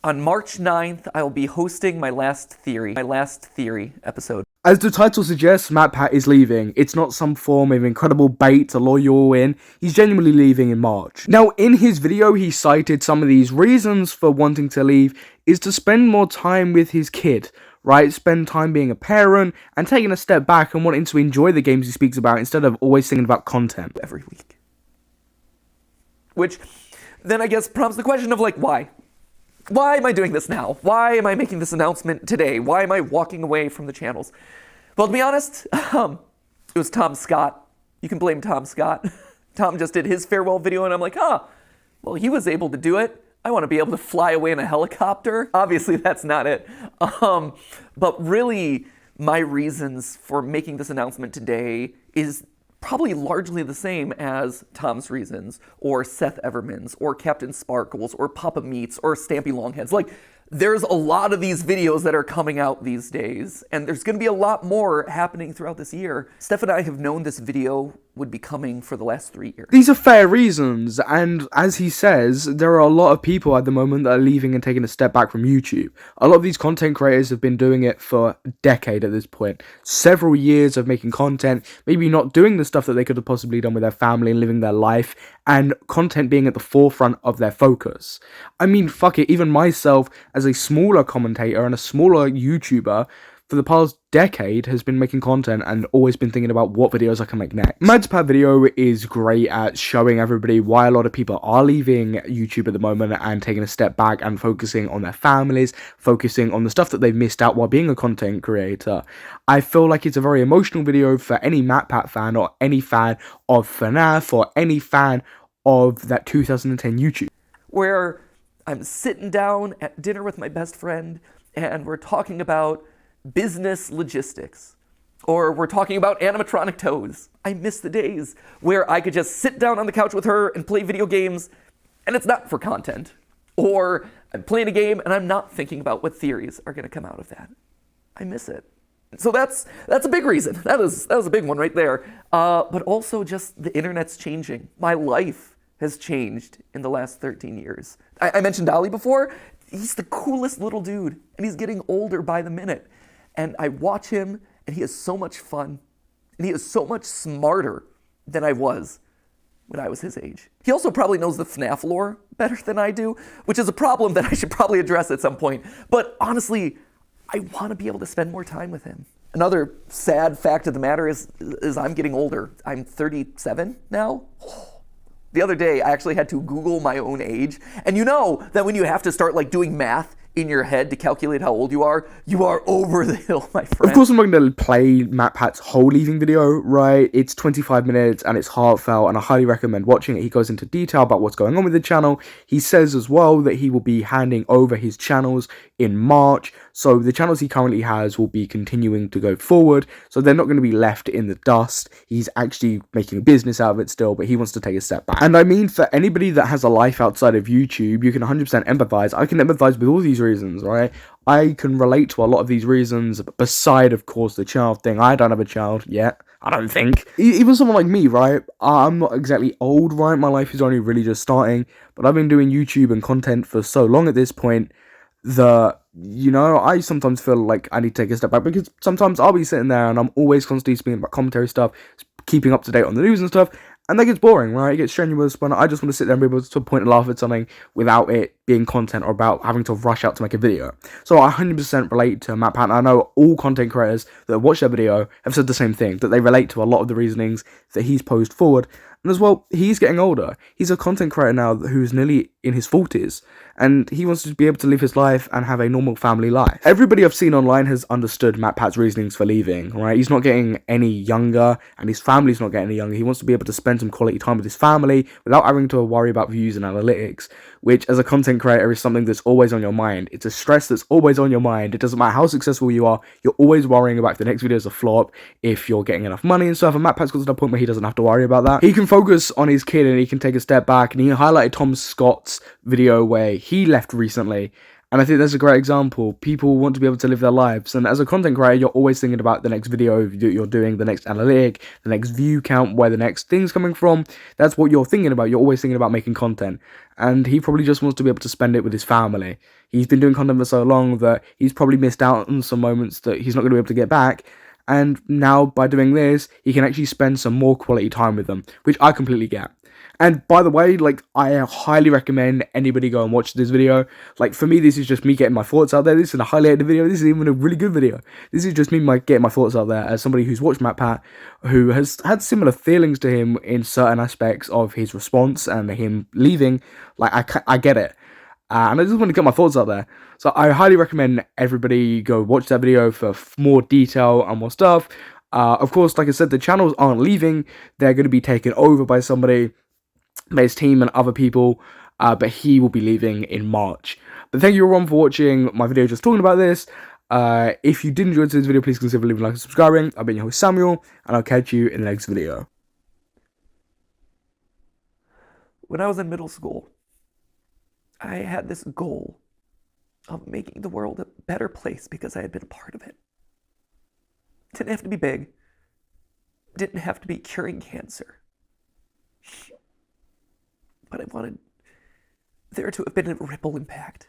On March 9th, I will be hosting my last theory episode. As the title suggests, MatPat is leaving. It's not some form of incredible bait to lure you all in. He's genuinely leaving in March. Now, in his video, he cited some of these reasons for wanting to leave is to spend more time with his kid, right? Spend time being a parent and taking a step back and wanting to enjoy the games he speaks about instead of always thinking about content. Every week. Which then I guess prompts the question of like, why? Why am I doing this now? Why am I making this announcement today? Why am I walking away from the channels? Well, to be honest, it was Tom Scott. You can blame Tom Scott. Tom just did his farewell video and I'm like, well, he was able to do it. I want to be able to fly away in a helicopter. Obviously, that's not it. But really, my reasons for making this announcement today is probably largely the same as Tom's reasons, or Seth Everman's, or Captain Sparkles, or Papa Meats, or Stampy Longheads. Like, there's a lot of these videos that are coming out these days, and there's going to be a lot more happening throughout this year. Steph and I have known this video would be coming for the last 3 years. These are fair reasons, and as he says, there are a lot of people at the moment that are leaving and taking a step back from YouTube. A lot of these content creators have been doing it for a decade at this point. Several years of making content, maybe not doing the stuff that they could have possibly done with their family and living their life, and content being at the forefront of their focus. I mean, fuck it, even myself, as a smaller commentator and a smaller YouTuber, for the past decade has been making content and always been thinking about what videos I can make next. MatPat video is great at showing everybody why a lot of people are leaving YouTube at the moment and taking a step back and focusing on their families, focusing on the stuff that they've missed out while being a content creator. I feel like it's a very emotional video for any MatPat fan or any fan of FNAF or any fan of that 2010 YouTube. Where I'm sitting down at dinner with my best friend and we're talking about business logistics, or we're talking about animatronic toes. I miss the days where I could just sit down on the couch with her and play video games, and it's not for content. Or I'm playing a game and I'm not thinking about what theories are gonna come out of that. I miss it. So that's a big reason. That was a big one right there. But also just the internet's changing. My life has changed in the last 13 years. I mentioned Ollie before. He's the coolest little dude, and he's getting older by the minute. And I watch him, and he is so much fun, and he is so much smarter than I was when I was his age. He also probably knows the FNAF lore better than I do, which is a problem that I should probably address at some point. But honestly, I want to be able to spend more time with him. Another sad fact of the matter is I'm getting older. I'm 37 now. The other day, I actually had to Google my own age. And you know that when you have to start like doing math in your head to calculate how old you are over the hill, my friend. Of course, I'm not going to play MatPat's whole leaving video, right? It's 25 minutes and it's heartfelt, and I highly recommend watching it. He goes into detail about what's going on with the channel. He says as well that he will be handing over his channels in March. So the channels he currently has will be continuing to go forward. So they're not going to be left in the dust. He's actually making a business out of it still, but he wants to take a step back. And I mean, for anybody that has a life outside of YouTube, you can 100% empathize. I can empathize with all these reasons, right? I can relate to a lot of these reasons, beside, of course, the child thing. I don't have a child yet, I don't think. Even someone like me, right? I'm not exactly old, right? My life is only really just starting, but I've been doing YouTube and content for so long at this point that, you know, I sometimes feel like I need to take a step back, because sometimes I'll be sitting there and I'm always constantly speaking about commentary stuff, keeping up to date on the news and stuff, and that gets boring, right? It gets strenuous when I just want to sit there and be able to point and laugh at something without it being content or about having to rush out to make a video. So I 100% relate to MatPat, and I know all content creators that watch that video have said the same thing, that they relate to a lot of the reasonings that he's posed forward. And as well, he's getting older. He's a content creator now who's nearly in his 40s, and he wants to be able to live his life and have a normal family life. Everybody I've seen online has understood MatPat's reasonings for leaving, right? He's not getting any younger, and his family's not getting any younger. He wants to be able to spend some quality time with his family without having to worry about views and analytics, which as a content creator is something that's always on your mind. It's a stress that's always on your mind. It doesn't matter how successful you are, you're always worrying about if the next video is a flop, if you're getting enough money and stuff, and MatPat's got to the point where he doesn't have to worry about that. He can focus on his kid and he can take a step back, and he highlighted Tom Scott's video where he left recently, And I think that's a great example. People want to be able to live their lives. And as a content creator, you're always thinking about the next video you're doing, the next analytic, the next view count, where the next thing's coming from. That's what you're thinking about. You're always thinking about making content. And he probably just wants to be able to spend it with his family. He's been doing content for so long that he's probably missed out on some moments that he's not going to be able to get back. And now, by doing this, he can actually spend some more quality time with them, which I completely get. And by the way, like, I highly recommend anybody go and watch this video. Like, for me, this is just me getting my thoughts out there. This is a highly edited video. This is even a really good video. This is just me getting my thoughts out there as somebody who's watched MatPat, who has had similar feelings to him in certain aspects of his response and him leaving. Like, I get it. And I just want to get my thoughts out there. So I highly recommend everybody go watch that video for more detail and more stuff. Of course, like I said, the channels aren't leaving. They're going to be taken over by somebody, by his team and other people, but he will be leaving in March. But thank you everyone for watching my video just talking about this. If you did enjoy this video, please consider leaving a like and subscribing. I've been your host Samuel, and I'll catch you in the next video. When I was in middle school, I had this goal of making the world a better place because I had been a part of it. It didn't have to be big. It didn't have to be curing cancer. But I wanted there to have been a ripple impact.